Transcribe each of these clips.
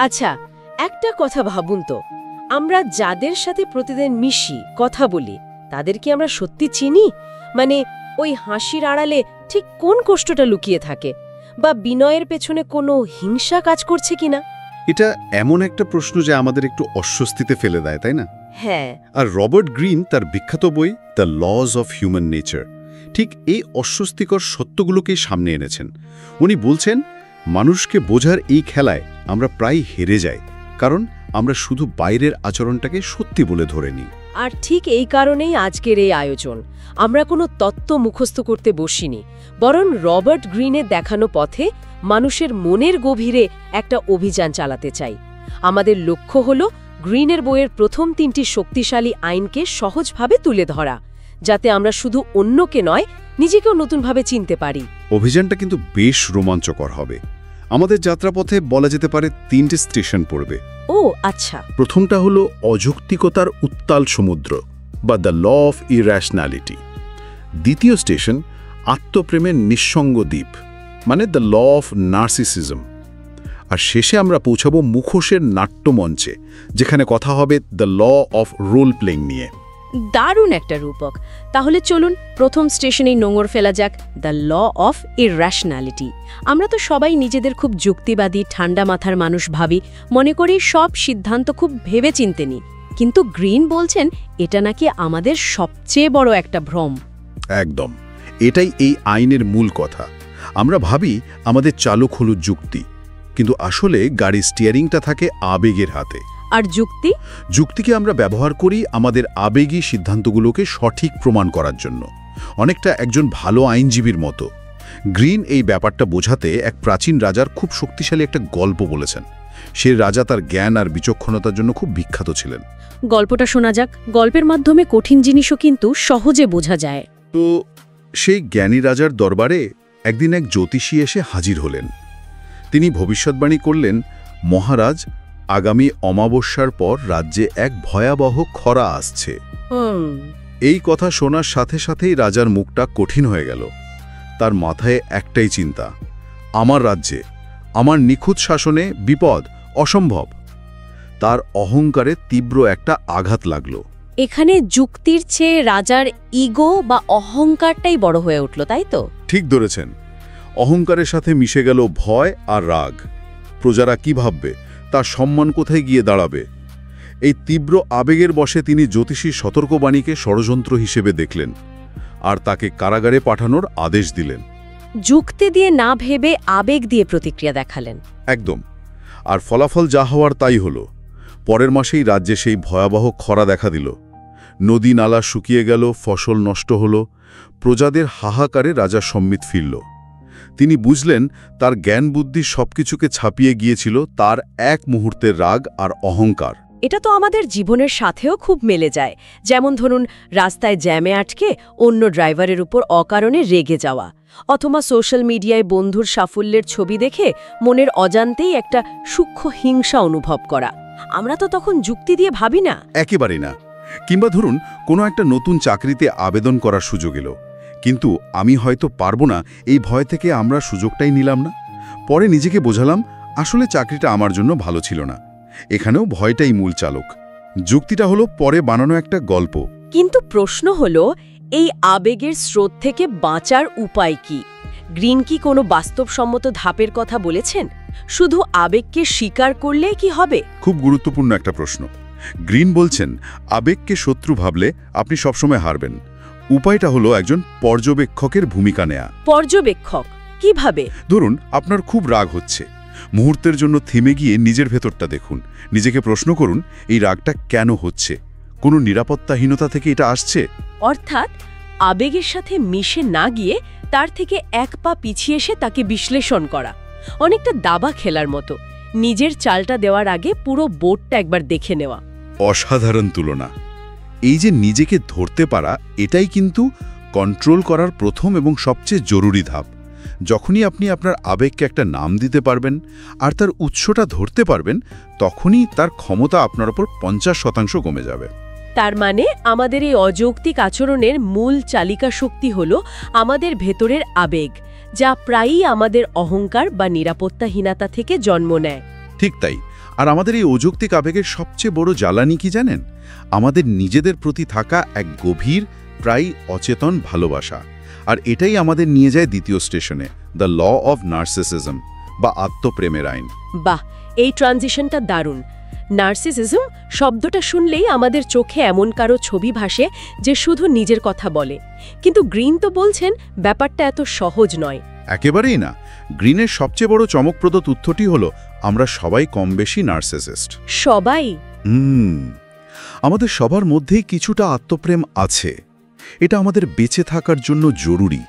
আচ্ছা, একটা কথা ভাবুন তো, আমরা যাদের সাথে প্রতিদিন মিশি, কথা বলি, তাদের কি আমরা সত্যি চিনি? মানে ওই হাসির আড়ালে ঠিক কোন কষ্টটা লুকিয়ে থাকে, বা বিনয়ের পেছনে কোনো হিংসা কাজ করছে কিনা? এটা এমন একটা প্রশ্ন যে আমাদের একটু অস্বস্তিতে ফেলে দেয়, তাই না? হ্যাঁ। আর রবার্ট গ্রিন তার বিখ্যাত বই the lodge of human nature ঠিক এই অস্বস্তিকর সত্যগুলোকেই সামনে এনেছেন। উনি বলছেন, মানুষকে বোঝার এই খেলায় আমরা প্রায় হেরে যাই, কারণ আমরা শুধু বাইরের আচরণটাকে সত্যি বলে ধরে নিই। আর ঠিক এই কারণেই আজকের এই আয়োজন। আমরা কোনো তত্ত্ব মুখস্থ করতে বসিনি, বরং রবার্ট গ্রিনের দেখানো পথে মানুষের মনের গভীরে একটা অভিযান চালাতে চাই। আমাদের লক্ষ্য হল গ্রিনের বইয়ের প্রথম 3টি শক্তিশালী আইনকে সহজভাবে তুলে ধরা, যাতে আমরা শুধু অন্যকে নয়, নিজেকেও নতুনভাবে চিনতে পারি। অভিযানটা কিন্তু বেশ রোমাঞ্চকর হবে। আমাদের যাত্রাপথে বলা যেতে পারে 3টে স্টেশন পড়বে। ও আচ্ছা। প্রথমটা হলো অযৌক্তিকতার উত্তাল সমুদ্র বা দ্য ল অফ ইর্যাশনালিটি। দ্বিতীয় স্টেশন আত্মপ্রেমের নিঃসঙ্গ দ্বীপ, মানে দ্য ল অফ নার্সিসিজম। আর শেষে আমরা পৌঁছাবো মুখোশের নাট্যমঞ্চে, যেখানে কথা হবে the law of role playing নিয়ে। দারুণ একটা রূপক। তাহলে চলুন প্রথম স্টেশনেই নোঙর ফেলা যাক, দ্য ল অফ ইর্যাশনালিটি। আমরা তো সবাই নিজেদের খুব যুক্তিবাদী, ঠান্ডা মাথার মানুষ ভাবি, মনে করি সব সিদ্ধান্ত খুব ভেবে চিন্তে নিই। কিন্তু গ্রিন বলছেন এটা নাকি আমাদের সবচেয়ে বড় একটা ভ্রম। একদম, এটাই এই আইনের মূল কথা। আমরা ভাবি আমাদের চালক হলো যুক্তি, কিন্তু আসলে গাড়ির স্টিয়ারিংটা থাকে আবেগের হাতে। আর যুক্তিকে আমরা ব্যবহার করি আমাদের আবেগী সিদ্ধান্তগুলোকে সঠিক প্রমাণ করার জন্য, অনেকটা একজন ভালো আইনজীবীর মতো। গ্রিন এই ব্যাপারটা বোঝাতে এক প্রাচীন রাজার খুব শক্তিশালী একটা গল্প বলেছেন। সে রাজা তার জ্ঞান আর বিচক্ষণতার জন্য খুব বিখ্যাত ছিলেন। গল্পটা শোনা যাক। গল্পের মাধ্যমে কঠিন জিনিসও কিন্তু সহজে বোঝা যায়। তো সেই জ্ঞানী রাজার দরবারে একদিন এক জ্যোতিষী এসে হাজির হলেন। তিনি ভবিষ্যৎবাণী করলেন, মহারাজ, আগামী অমাবস্যার পর রাজ্যে এক ভয়াবহ খরা আসছে। এই কথা শোনার সাথে সাথেই রাজার মুখটা কঠিন হয়ে গেল। তার মাথায় একটাই চিন্তা, আমার রাজ্যে, আমার নিখুঁত শাসনে বিপদ, অসম্ভব। তার অহংকারে তীব্র একটা আঘাত লাগল। এখানে যুক্তির চেয়ে রাজার ইগো বা অহংকারটাই বড় হয়ে উঠল, তাই তো? ঠিক ধরেছেন। অহংকারের সাথে মিশে গেল ভয় আর রাগ। প্রজারা কি ভাববে, তার সম্মান কোথায় গিয়ে দাঁড়াবে? এই তীব্র আবেগের বশে তিনি জ্যোতিষীর সতর্কবাণীকে ষড়যন্ত্র হিসেবে দেখলেন আর তাকে কারাগারে পাঠানোর আদেশ দিলেন। যুক্তি দিয়ে না ভেবে আবেগ দিয়ে প্রতিক্রিয়া দেখালেন। একদম। আর ফলাফল যা হওয়ার তাই হলো। পরের মাসেই রাজ্যে সেই ভয়াবহ খরা দেখা দিল। নদী নালা শুকিয়ে গেল, ফসল নষ্ট হল। প্রজাদের হাহাকারে রাজা সম্মিত ফিরল। তিনি বুঝলেন তার জ্ঞান বুদ্ধি সবকিছুকে ছাপিয়ে গিয়েছিল তার এক মুহূর্তের রাগ আর অহংকার। এটা তো আমাদের জীবনের সাথেও খুব মেলে যায়। যেমন ধরুন, রাস্তায় জ্যামে আটকে অন্য ড্রাইভারের উপর অকারণে রেগে যাওয়া, অথবা সোশ্যাল মিডিয়ায় বন্ধুর সাফল্যের ছবি দেখে মনের অজান্তেই একটা সূক্ষ্ম হিংসা অনুভব করা। আমরা তো তখন যুক্তি দিয়ে ভাবি না। একেবারেই না। কিংবা ধরুন, কোনো একটা নতুন চাকরিতে আবেদন করার সুযোগ এলো, কিন্তু আমি হয়তো পারবো না, এই ভয় থেকে আমরা সুযোগটাই নিলাম না। পরে নিজেকে বোঝালাম, আসলে চাকরিটা আমার জন্য ভালো ছিল না। এখানেও ভয়টাই মূল চালক। যুক্তিটা হলো পরে বানানো একটা গল্প। কিন্তু প্রশ্ন হলো, এই আবেগের স্রোত থেকে বাঁচার উপায় কি? গ্রিন কি কোনো বাস্তবসম্মত ধাপের কথা বলেছেন? শুধু আবেগকে স্বীকার করলেই কি হবে? খুব গুরুত্বপূর্ণ একটা প্রশ্ন। গ্রিন বলছেন, আবেগকে শত্রু ভাবলে আপনি সবসময় হারবেন। উপায়টা হলো একজন পর্যবেক্ষকের ভূমিকা নেয়া। পর্যবেক্ষক কিভাবে? ধরুন, আপনার খুব রাগ হচ্ছে। মুহূর্তের জন্য থেমে গিয়ে নিজের ভেতরটা দেখুন। নিজেকে প্রশ্ন করুন, এই রাগটা কেন হচ্ছে? কোনো নিরাপত্তাহীনতা থেকে এটা আসছে? অর্থাৎ আবেগের সাথে মিশে না গিয়ে তার থেকে এক পা পিছিয়ে এসে তাকে বিশ্লেষণ করা। অনেকটা দাবা খেলার মতো, নিজের চালটা দেওয়ার আগে পুরো বোর্ডটা একবার দেখে নেওয়া। অসাধারণ তুলনা। এই যে নিজেকে ধরতে পারা, এটাই কিন্তু কন্ট্রোল করার প্রথম এবং সবচেয়ে জরুরি ধাপ। যখনই আপনি আপনার আবেগকে একটা নাম দিতে পারবেন আর তার উৎসটা ধরতে পারবেন, তখনই তার ক্ষমতা আপনার উপর 50% কমে যাবে। তার মানে আমাদের এই অযৌক্তিক আচরণের মূল চালিকা শক্তি হল আমাদের ভেতরের আবেগ, যা প্রায়ই আমাদের অহংকার বা নিরাপত্তাহীনতা থেকে জন্ম নেয়। ঠিক তাই। আর আমাদের এই অযৌক্তিক আবেগের সবচেয়ে বড় জ্বালানি কি জানেন? আমাদের নিজেদের প্রতি থাকা এক গভীর, প্রায় অচেতন ভালোবাসা। আর এটাই আমাদের নিয়ে যায় দ্বিতীয় স্টেশনে, দ্য ল অফ নার্সিসিজম বা আত্মপ্রেমের আইন। বাহ, এই ট্রানজিশনটা দারুণ। নার্সিসিজম শব্দটা শুনলেই আমাদের চোখে এমন কারো ছবি ভাসে যে শুধু নিজের কথা বলে, কিন্তু গ্রিন তো বলছেন ব্যাপারটা এত সহজ নয়। একেবারেই না। গ্রিনের সবচেয়ে বড় চমকপ্রদ তথ্যটি হলো আমরা সবাই কম বেশি নার্সিসিস্ট। সবাই? আমাদের সবার মধ্যেই কিছুটা আত্মপ্রেম আছে। এটা আমাদের বেঁচে থাকার জন্য জরুরি।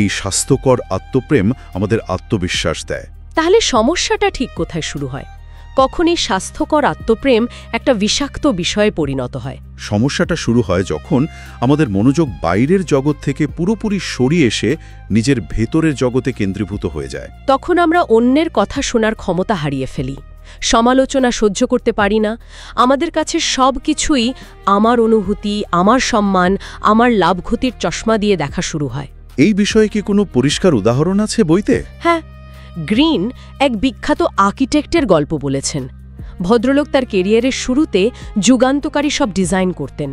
এই স্বাস্থ্যকর আত্মপ্রেম আমাদের আত্মবিশ্বাস দেয়। তাহলে সমস্যাটা ঠিক কোথায় শুরু হয়? কখন এই স্বাস্থ্যকর আত্মপ্রেম একটা বিষাক্ত বিষয়ে পরিণত হয়? সমস্যাটা শুরু হয় যখন আমাদের মনোযোগ বাইরের জগৎ থেকে পুরোপুরি সরিয়ে এসে নিজের ভেতরের জগতে কেন্দ্রীভূত হয়ে যায়। তখন আমরা অন্যের কথা শোনার ক্ষমতা হারিয়ে ফেলি, সমালোচনা সহ্য করতে পারি না। আমাদের কাছে সব কিছুই আমার অনুভূতি, আমার সম্মান, আমার লাভ ক্ষতির চশমা দিয়ে দেখা শুরু হয়। এই বিষয়ে কি কোনো পরিষ্কার উদাহরণ আছে বইতে? হ্যাঁ, গ্রিন এক বিখ্যাত আর্কিটেক্টের গল্প বলেছেন। ভদ্রলোক তার কেরিয়ারের শুরুতে যুগান্তকারী সব ডিজাইন করতেন,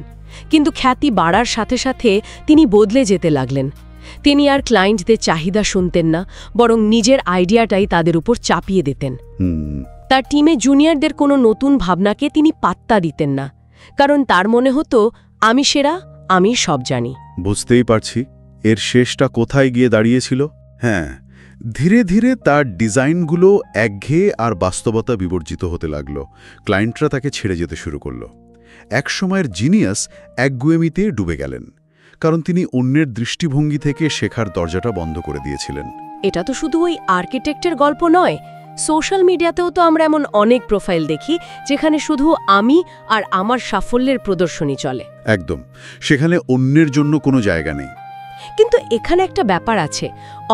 কিন্তু খ্যাতি বাড়ার সাথে সাথে তিনি বদলে যেতে লাগলেন। তিনি আর ক্লায়েন্টদের চাহিদা শুনতেন না, বরং নিজের আইডিয়াটাই তাদের উপর চাপিয়ে দিতেন। তার টিমে জুনিয়রদের কোনো নতুন ভাবনাকে তিনি পাত্তা দিতেন না, কারণ তার মনে হতো আমি সেরা, আমি সব জানি। বুঝতেই পারছি এর শেষটা কোথায় গিয়ে দাঁড়িয়েছিল। হ্যাঁ, ধীরে ধীরে তার ডিজাইনগুলো একঘেয়ে আর বাস্তবতা বিবর্জিত হতে লাগল। ক্লায়েন্টরা তাকে ছেড়ে যেতে শুরু করল। এক সময়ের জিনিয়াস একগুয়েমিতে ডুবে গেলেন, কারণ তিনি অন্যের দৃষ্টিভঙ্গি থেকে শেখার দরজাটা বন্ধ করে দিয়েছিলেন। এটা তো শুধু ওই আর্কিটেক্টের গল্প নয়, সোশ্যাল মিডিয়াতেও তো আমরা এমন অনেক প্রোফাইল দেখি যেখানে শুধু আমি আর আমার সাফল্যের প্রদর্শনী চলে। একদম, সেখানে অন্যের জন্য কোনো জায়গা নেই। কিন্তু এখানে একটা ব্যাপার আছে।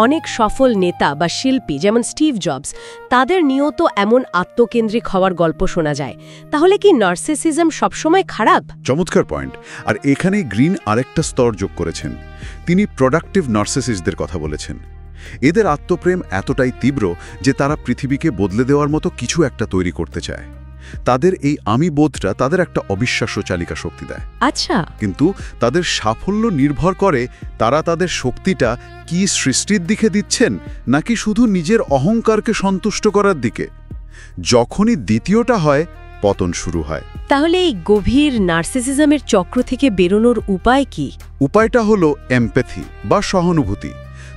অনেক সফল নেতা বা শিল্পী যেমন স্টিভ জবস, তাদের নিয়ত এমন আত্মকেন্দ্রিক হওয়ার গল্প শোনা যায়। তাহলে কি নার্সিসিজম সবসময় খারাপ? চমৎকার পয়েন্ট। আর এখানেই গ্রিন আরেকটা স্তর যোগ করেছেন। তিনি প্রোডাক্টিভ নার্সিসিস্টদের কথা বলেছেন। এদের আত্মপ্রেম এতটাই তীব্র যে তারা পৃথিবীকে বদলে দেওয়ার মতো কিছু একটা তৈরি করতে চায়। তাদের এই আমি বোধটা তাদের একটা অবিশ্বাস্য চালিকা শক্তি দেয়। আচ্ছা, কিন্তু তাদের সাফল্য নির্ভর করে তারা তাদের শক্তিটা কি সৃষ্টির দিকে দিচ্ছেন নাকি শুধু নিজের অহংকারকে সন্তুষ্ট করার দিকে। যখনই দ্বিতীয়টা হয়, পতন শুরু হয়। তাহলে এই গভীর নার্সিসিজমের চক্র থেকে বেরোনোর উপায় কি? উপায়টা হলো এমপ্যাথি বা সহানুভূতি।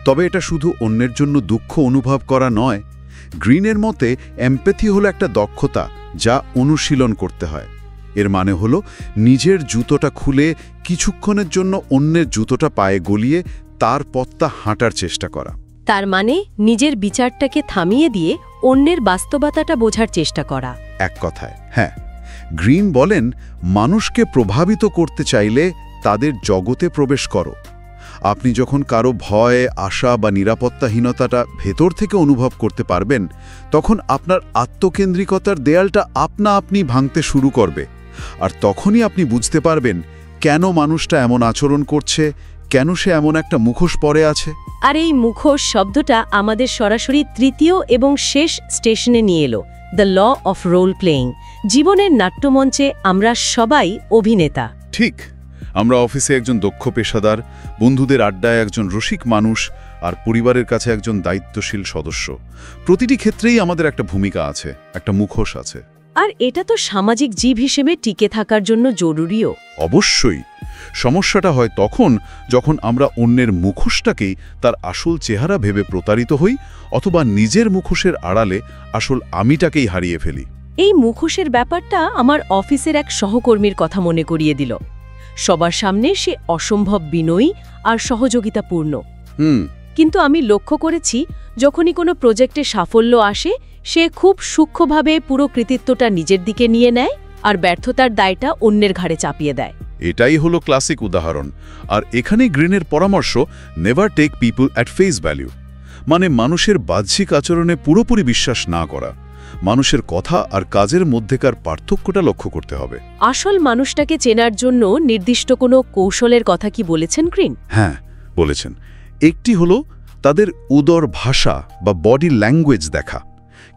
তবে এটা শুধু অন্যের জন্য দুঃখ অনুভব করা নয়। গ্রিনের মতে এমপ্যাথি হলো একটা দক্ষতা যা অনুশীলন করতে হয়। এর মানে হলো নিজের জুতোটা খুলে কিছুক্ষণের জন্য অন্যের জুতোটা পায়ে গলিয়ে তার পথটা হাঁটার চেষ্টা করা। তার মানে নিজের বিচারটাকে থামিয়ে দিয়ে অন্যের বাস্তবতাটা বোঝার চেষ্টা করা। এক কথায়, হ্যাঁ। গ্রিন বলেন, মানুষকে প্রভাবিত করতে চাইলে তাদের জগতে প্রবেশ করো। আপনি যখন কারো ভয়, আশা বা নিরাপত্তাহীনতাটা ভেতর থেকে অনুভব করতে পারবেন, তখন আপনার আত্মকেন্দ্রিকতার দেয়ালটা আপনি ভাঙতে শুরু করবে। আর তখনই আপনি বুঝতে পারবেন কেন মানুষটা এমন আচরণ করছে, কেন সে এমন একটা মুখোশ পরে আছে। আর এই মুখোশ শব্দটা আমাদের সরাসরি তৃতীয় এবং শেষ স্টেশনে নিয়ে এলো, the law of role playing. জীবনের নাট্যমঞ্চে আমরা সবাই অভিনেতা। ঠিক, আমরা অফিসে একজন দক্ষ পেশাদার, বন্ধুদের আড্ডায় একজন রসিক মানুষ, আর পরিবারের কাছে একজন দায়িত্বশীল সদস্য। প্রতিটি ক্ষেত্রেই আমাদের একটা ভূমিকা আছে, একটা মুখোশ আছে। আর এটা তো সামাজিক জীব হিসেবে টিকে থাকার জন্য জরুরিও। অবশ্যই। সমস্যাটা হয় তখন যখন আমরা অন্যের মুখোশটাকেই তার আসল চেহারা ভেবে প্রতারিত হই, অথবা নিজের মুখোশের আড়ালে আসল আমিটাকেই হারিয়ে ফেলি। এই মুখোশের ব্যাপারটা আমার অফিসের এক সহকর্মীর কথা মনে করিয়ে দিল। সবার সামনে সে অসম্ভব বিনয়ী আর সহযোগিতাপূর্ণ। কিন্তু আমি লক্ষ্য করেছি, যখনই কোনো প্রজেক্টে সাফল্য আসে, সে খুব সূক্ষ্মভাবে পুরো কৃতিত্বটা নিজের দিকে নিয়ে নেয় আর ব্যর্থতার দায়টা অন্যের ঘাড়ে চাপিয়ে দেয়। এটাই হলো ক্লাসিক উদাহরণ। আর এখানেই গ্রিনের পরামর্শ, never take people at face value. মানে মানুষের বাহ্যিক আচরণে পুরোপুরি বিশ্বাস না করা, মানুষের কথা আর কাজের মধ্যেকার পার্থক্যটা লক্ষ্য করতে হবে। আসল মানুষটাকে চেনার জন্য নির্দিষ্ট কোনো কৌশলের কথা কি বলেছেন গ্রিন? হ্যাঁ, বলেছেন। একটি হলো তাদের উদর ভাষা বা বডি ল্যাঙ্গুয়েজ দেখা।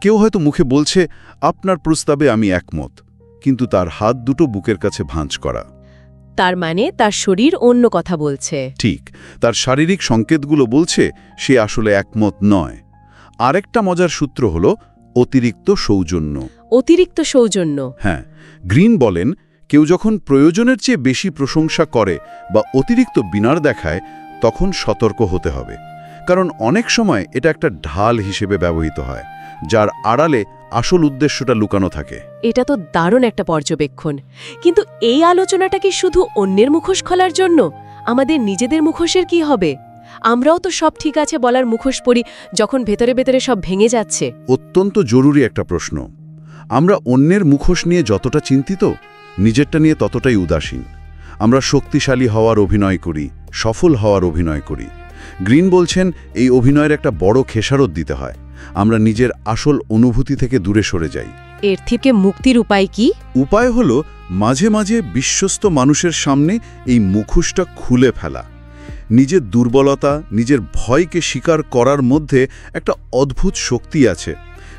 কেউ হয়তো মুখে বলছে আপনার প্রস্তাবে আমি একমত, কিন্তু তার হাত দুটো বুকের কাছে ভাঁজ করা। তার মানে তার শরীর অন্য কথা বলছে। ঠিক, তার শারীরিক সংকেতগুলো বলছে সে আসলে একমত নয়। আরেকটা মজার সূত্র হল অতিরিক্ত সৌজন্য। অতিরিক্ত সৌজন্য? হ্যাঁ, গ্রিন বলেন কেউ যখন প্রয়োজনের চেয়ে বেশি প্রশংসা করে বা অতিরিক্ত বিনার দেখায় তখন সতর্ক হতে হবে, কারণ অনেক সময় এটা একটা ঢাল হিসেবে ব্যবহৃত হয়, যার আড়ালে আসল উদ্দেশ্যটা লুকানো থাকে। এটা তো দারুণ একটা পর্যবেক্ষণ। কিন্তু এই আলোচনাটা কি শুধু অন্যের মুখোশ খোলার জন্য? আমাদের নিজেদের মুখোশের কি হবে? আমরাও তো সব ঠিক আছে বলার মুখোশ পরি যখন ভেতরে ভেতরে সব ভেঙে যাচ্ছে। অত্যন্ত জরুরি একটা প্রশ্ন। আমরা অন্যের মুখোশ নিয়ে যতটা চিন্তিত, নিজেরটা নিয়ে ততটাই উদাসীন। আমরা শক্তিশালী হওয়ার অভিনয় করি, সফল হওয়ার অভিনয় করি। গ্রিন বলছেন এই অভিনয়ের একটা বড় খেসারত দিতে হয়। আমরা নিজের আসল অনুভূতি থেকে দূরে সরে যাই। এর থেকে মুক্তির উপায় কি? উপায় হলো মাঝে মাঝে বিশ্বস্ত মানুষের সামনে এই মুখোশটা খুলে ফেলা। নিজের দুর্বলতা, নিজের ভয়কে স্বীকার করার মধ্যে একটা অদ্ভুত শক্তি আছে,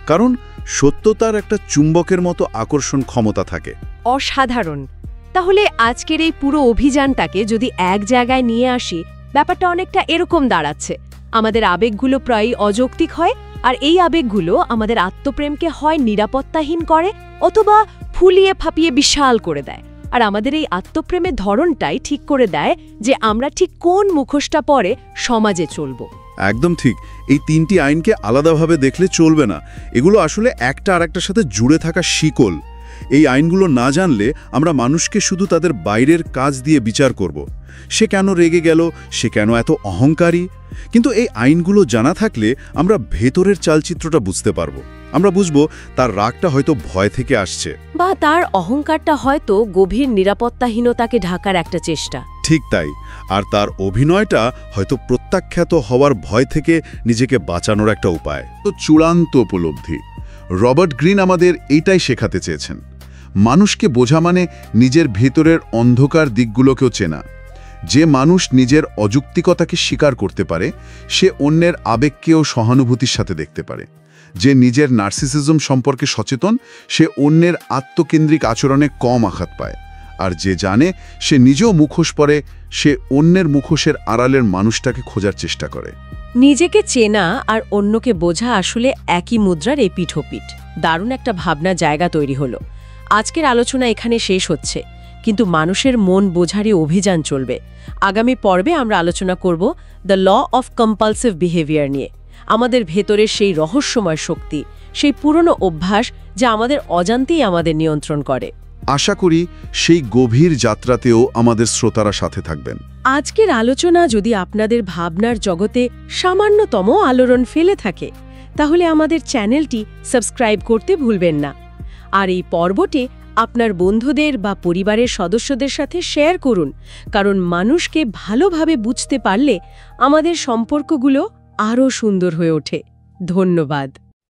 কারণ সত্যতার একটা চুম্বকের মতো আকর্ষণ ক্ষমতা থাকে। অসাধারণ। তাহলে আজকের এই পুরো অভিযানটাকে যদি এক জায়গায় নিয়ে আসি, ব্যাপারটা অনেকটা এরকম দাঁড়াচ্ছে। আমাদের আবেগগুলো প্রায়ই অযৌক্তিক হয়, আর এই আবেগগুলো আমাদের আত্মপ্রেমকে হয় নিরাপত্তাহীন করে অথবা ফুলিয়ে ফাঁপিয়ে বিশাল করে দেয়। আর আমাদের এই আত্মপ্রেমের ধরনটাই ঠিক করে দেয় যে আমরা ঠিক কোন মুখোশটা পরে সমাজে চলব। একদম ঠিক। এই তিনটি আইনকে আলাদাভাবে দেখলে চলবে না। এগুলো আসলে একটা আরেকটার সাথে জুড়ে থাকা শিকল। এই আইনগুলো না জানলে আমরা মানুষকে শুধু তাদের বাইরের কাজ দিয়ে বিচার করব। সে কেন রেগে গেল, সে কেন এত অহংকারী। কিন্তু এই আইনগুলো জানা থাকলে আমরা ভেতরের চালচিত্রটা বুঝতে পারব। আমরা বুঝব তার রাগটা হয়তো ভয় থেকে আসছে, বা তার অহংকারটা হয়তো গভীর নিরাপত্তাহীনতাকে ঢাকার একটা চেষ্টা। ঠিক তাই। আর তার অভিনয়টা হয়তো প্রত্যাখ্যাত হওয়ার ভয় থেকে নিজেকে বাঁচানোর একটা উপায়। তো চূড়ান্ত উপলব্ধি। রবার্ট গ্রিন আমাদের এইটাই শেখাতে চেয়েছেন। মানুষকে বোঝা মানে নিজের ভেতরের অন্ধকার দিকগুলোকেও চেনা। যে মানুষ নিজের অযৌক্তিকতাকে স্বীকার করতে পারে, সে অন্যের আবেগকেও সহানুভূতির সাথে দেখতে পারে। যে নিজের নার্সিসিজম সম্পর্কে সচেতন, সে অন্যের আত্মকেন্দ্রিক আচরণে কম আঘাত পায়। আর যে জানে সে নিজেও মুখোশ পরে, সে অন্যের মুখোশের আড়ালের মানুষটাকে খোঁজার চেষ্টা করে। নিজেকে চেনা আর অন্যকে বোঝা আসলে একই মুদ্রার এপিঠ-ওপিঠ। দারুণ একটা ভাবনা জায়গা তৈরি হলো। আজকের আলোচনা এখানে শেষ হচ্ছে, কিন্তু মানুষের মন বোঝারই অভিযান চলবে। আগামী পর্বে আমরা আলোচনা করব the law of compulsive behaviour নিয়ে। আমাদের ভেতরের সেই রহস্যময় শক্তি, সেই পুরনো অভ্যাস যা আমাদের অজান্তেই আমাদের নিয়ন্ত্রণ করে। আশা করি সেই গভীর যাত্রাতেও আমাদের শ্রোতারা সাথে থাকবেন। আজকের আলোচনা যদি আপনাদের ভাবনার জগতে সামান্যতম আলোড়ন ফেলে থাকে, তাহলে আমাদের চ্যানেলটি সাবস্ক্রাইব করতে ভুলবেন না। আর এই পর্বটি আপনার বন্ধুদের বা পরিবারের সদস্যদের সাথে শেয়ার করুন, কারণ মানুষকে ভালোভাবে বুঝতে পারলে আমাদের সম্পর্কগুলো আরও সুন্দর হয়ে ওঠে। ধন্যবাদ।